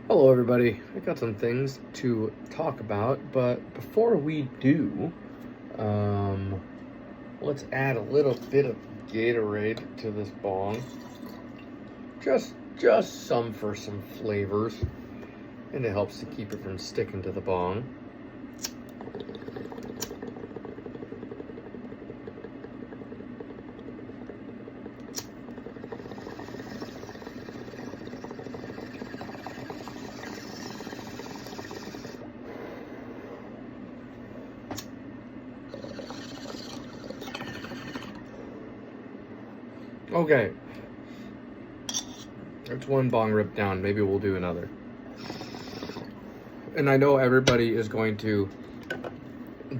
Hello, everybody. I got some things to talk about, but before we do, um, let's add a little bit of Gatorade to this bong. Just some for some flavors, and it helps to keep it from sticking to the bong. Okay, that's one bong rip down. Maybe we'll do another. And I know everybody is going to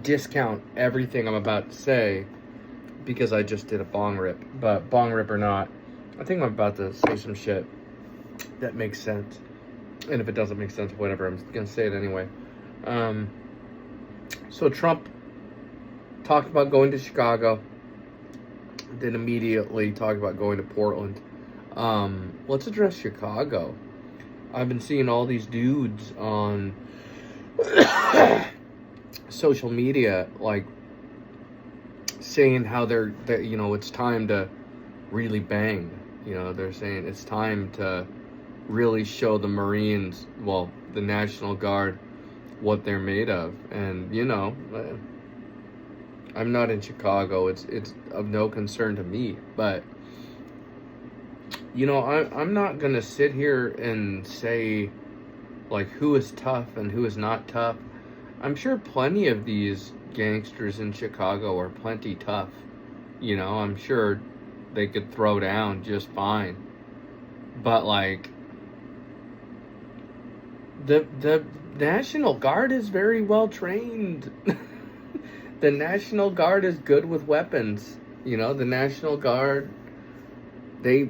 discount everything I'm about to say because I just did a bong rip. But bong rip or not, I think I'm about to say some shit that makes sense. And if it doesn't make sense, whatever, I'm gonna say it anyway. So Trump talked about going to Chicago, then immediately talked about going to Portland. Let's address Chicago. I've been seeing all these dudes on social media, like, saying how they're it's time to really bang. They're saying it's time to really show the Marines, well, the National Guard, what they're made of. And I'm not in Chicago. It's of no concern to me. But I'm not gonna sit here and say like who is tough and who is not tough. I'm sure plenty of these gangsters in Chicago are plenty tough. I'm sure they could throw down just fine. But like the National Guard is very well trained. The National Guard is good with weapons. The National Guard, they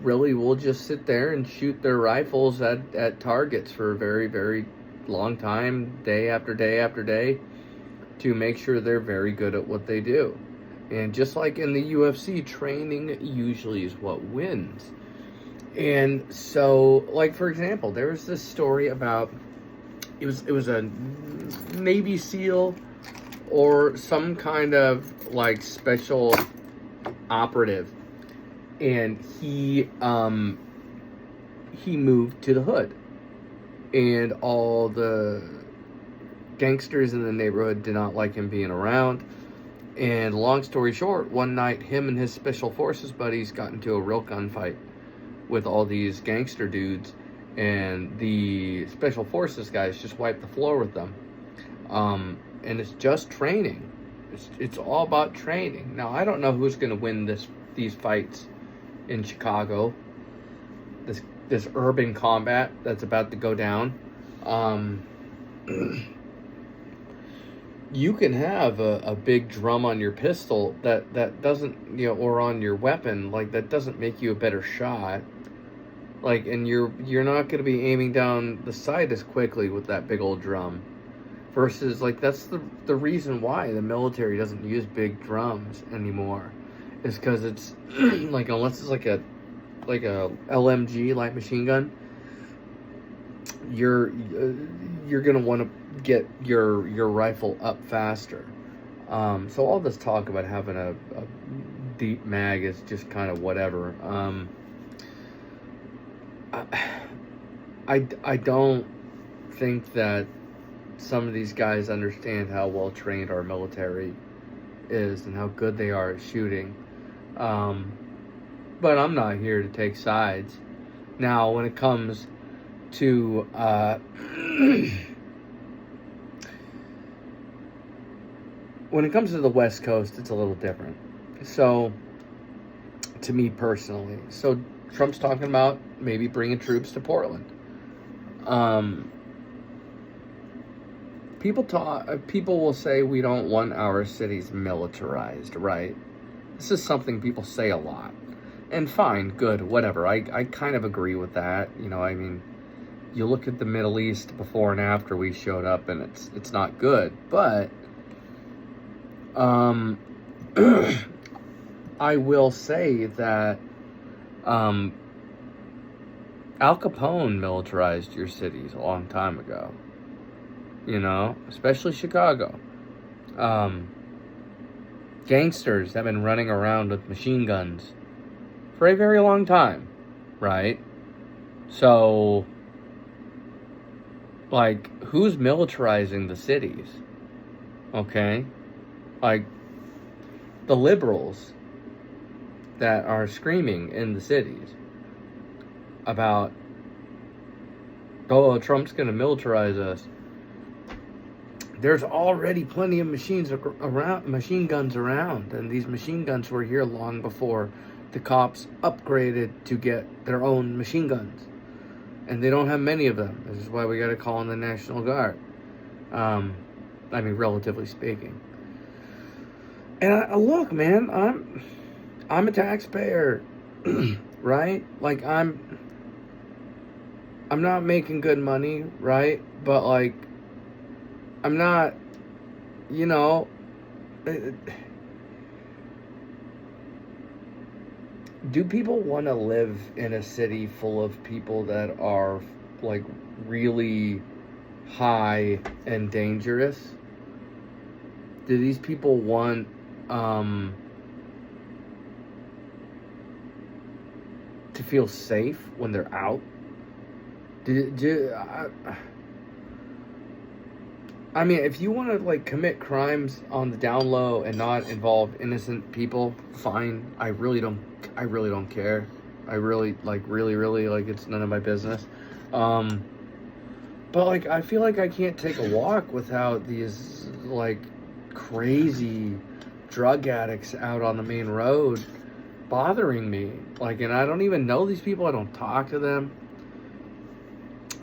really will just sit there and shoot their rifles at targets for a very, very long time, day after day after day, to make sure they're very good at what they do. And just like in the UFC, training usually is what wins. And so, like, for example, there was this story about it was a Navy SEAL or some kind of like special operative, and he moved to the hood, and all the gangsters in the neighborhood did not like him being around. And long story short, one night him and his special forces buddies got into a real gunfight with all these gangster dudes, and the special forces guys just wiped the floor with them. And it's just training. It's all about training. Now, I don't know who's going to win these fights in Chicago. This urban combat that's about to go down. You can have a big drum on your pistol that doesn't, or on your weapon, like, that doesn't make you a better shot. Like, and you're not going to be aiming down the sight as quickly with that big old drum. Versus, like, that's the reason why the military doesn't use big drums anymore. Is because it's like, unless it's like a LMG, light machine gun, you're gonna want to get your rifle up faster. So all this talk about having a deep mag is just kind of whatever. I don't think that some of these guys understand how well trained our military is and how good they are at shooting. But I'm not here to take sides. Now, when it comes to the West Coast, it's a little different. So, to me personally, so Trump's talking about maybe bringing troops to Portland. People will say we don't want our cities militarized, right? This is something people say a lot. And fine, good, whatever. I kind of agree with that. I mean, you look at the Middle East before and after we showed up, and it's not good. But I will say that Al Capone militarized your cities a long time ago. You know, especially Chicago. Gangsters have been running around with machine guns for a very long time, right? So, like, who's militarizing the cities? Okay? Like, the liberals that are screaming in the cities about, oh, Trump's going to militarize us. There's already plenty of machine guns around, and these machine guns were here long before the cops upgraded to get their own machine guns, and they don't have many of them. This is why we got to call in the National Guard. I mean, relatively speaking. And look, man, I'm a taxpayer, right? Like I'm not making good money, right? But like, I'm not, you know, do people want to live in a city full of people that are like really high and dangerous? Do these people want to feel safe when they're out? I mean, if you want to like commit crimes on the down low and not involve innocent people, fine. I really don't care. I really like it's none of my business. But like I feel like I can't take a walk without these like crazy drug addicts out on the main road bothering me. Like, and I don't even know these people. I don't talk to them.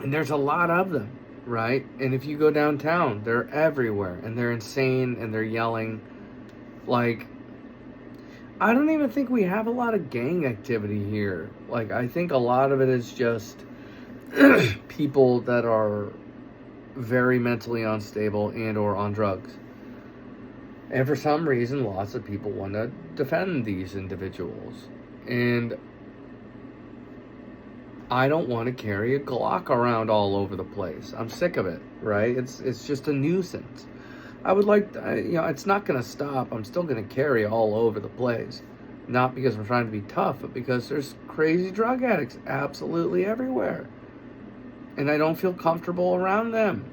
And there's a lot of them. Right? And if you go downtown, they're everywhere. And they're insane and they're yelling. Like, I don't even think we have a lot of gang activity here. Like, I think a lot of it is just people that are very mentally unstable and or on drugs. And for some reason, lots of people want to defend these individuals. And I don't want to carry a Glock around all over the place. I'm sick of it, right? It's just a nuisance. I would like, it's not going to stop. I'm still going to carry all over the place. Not because I'm trying to be tough, but because there's crazy drug addicts absolutely everywhere. And I don't feel comfortable around them.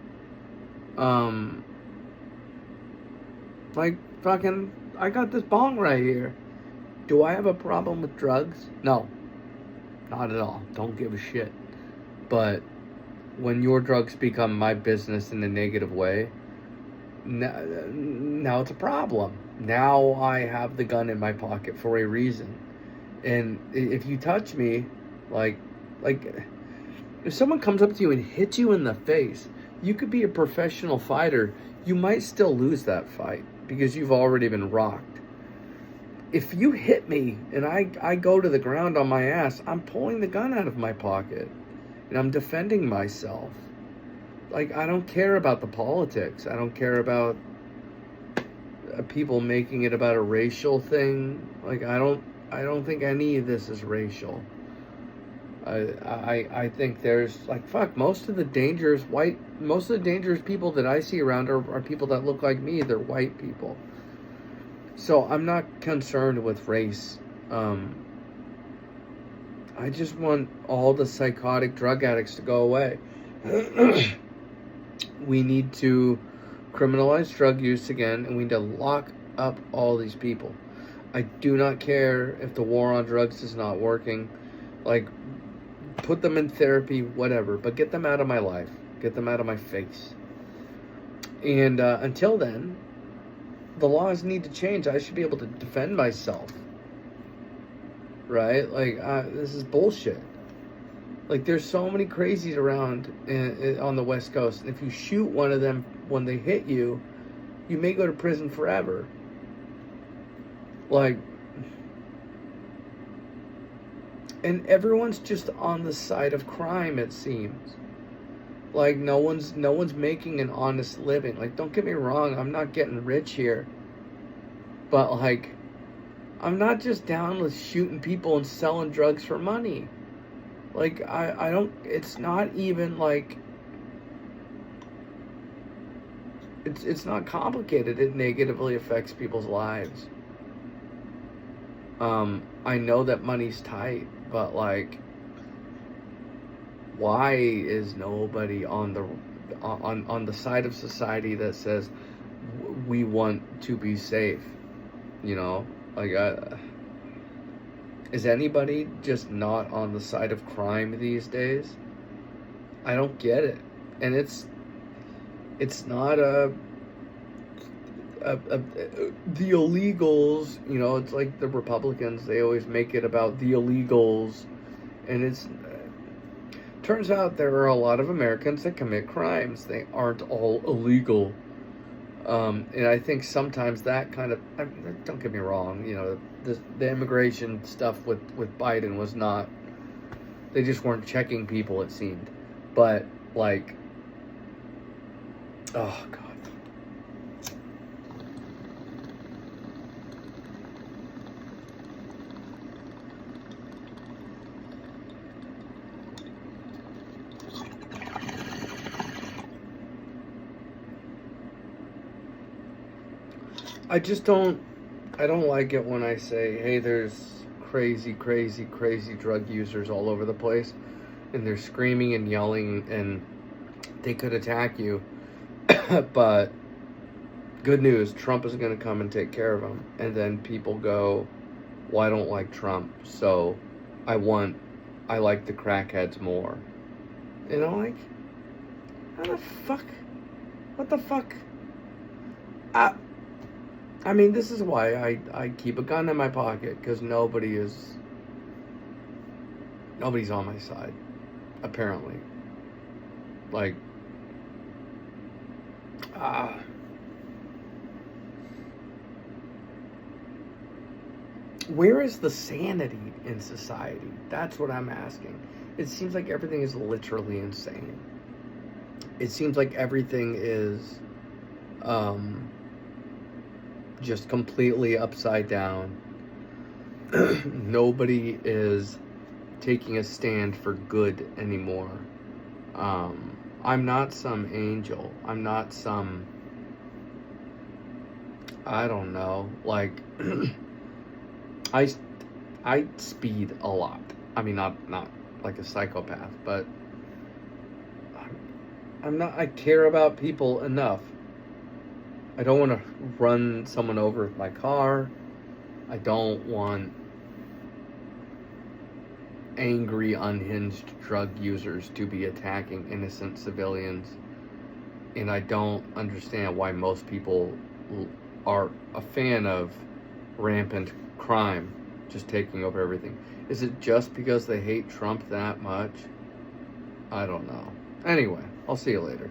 Like, fucking, I got this bong right here. Do I have a problem with drugs? No. Not at all. Don't give a shit. But when your drugs become my business in a negative way, now it's a problem. Now I have the gun in my pocket for a reason. And if you touch me, like if someone comes up to you and hits you in the face, you could be a professional fighter. You might still lose that fight because you've already been rocked. If you hit me and I go to the ground on my ass, I'm pulling the gun out of my pocket and I'm defending myself. Like, I don't care about the politics. I don't care about people making it about a racial thing. Like, I don't think any of this is racial. I think there's like, fuck, most of the dangerous people that I see around are people that look like me. They're white people. So I'm not concerned with race. I just want all the psychotic drug addicts to go away. We need to criminalize drug use again, and we need to lock up all these people. I do not care if the war on drugs is not working. Like, put them in therapy, whatever, but get them out of my life. Get them out of my face. And until then, the laws need to change. I should be able to defend myself. Right? Like, this is bullshit. Like, there's so many crazies around on the West Coast. And if you shoot one of them when they hit you, you may go to prison forever. Like, and everyone's just on the side of crime, it seems. Like, no one's making an honest living. Like, don't get me wrong, I'm not getting rich here. But, I'm not just down with shooting people and selling drugs for money. Like, I don't, it's not even like, it's not complicated. It negatively affects people's lives. I know that money's tight, but like, why is nobody on the side of society that says we want to be safe? You know, like, is anybody just not on the side of crime these days? I don't get it, and it's not the illegals. You know, it's like the Republicans. They always make it about the illegals, and it's turns out there are a lot of Americans that commit crimes. They aren't all illegal. And I think sometimes that kind of, don't get me wrong, you know, the immigration stuff with Biden was not, they just weren't checking people, it seemed. But, like, oh, God. I just don't, I don't like it when I say, hey, there's crazy drug users all over the place, and they're screaming and yelling, and they could attack you. But good news, Trump is going to come and take care of them. And then people go, well, I don't like Trump, so I like the crackheads more. You know, like, how the fuck? What the fuck? I mean, this is why I keep a gun in my pocket, because nobody's on my side, apparently. Like, where is the sanity in society? That's what I'm asking. It seems like everything is literally insane. It seems like everything is, just completely upside down. Nobody is taking a stand for good anymore. I'm not some angel. I'm not some, I don't know, like, I speed a lot. I mean, not like a psychopath, but I care about people enough. I don't want to run someone over with my car. I don't want angry, unhinged drug users to be attacking innocent civilians. And I don't understand why most people are a fan of rampant crime just taking over everything. Is it just because they hate Trump that much? I don't know. Anyway, I'll see you later.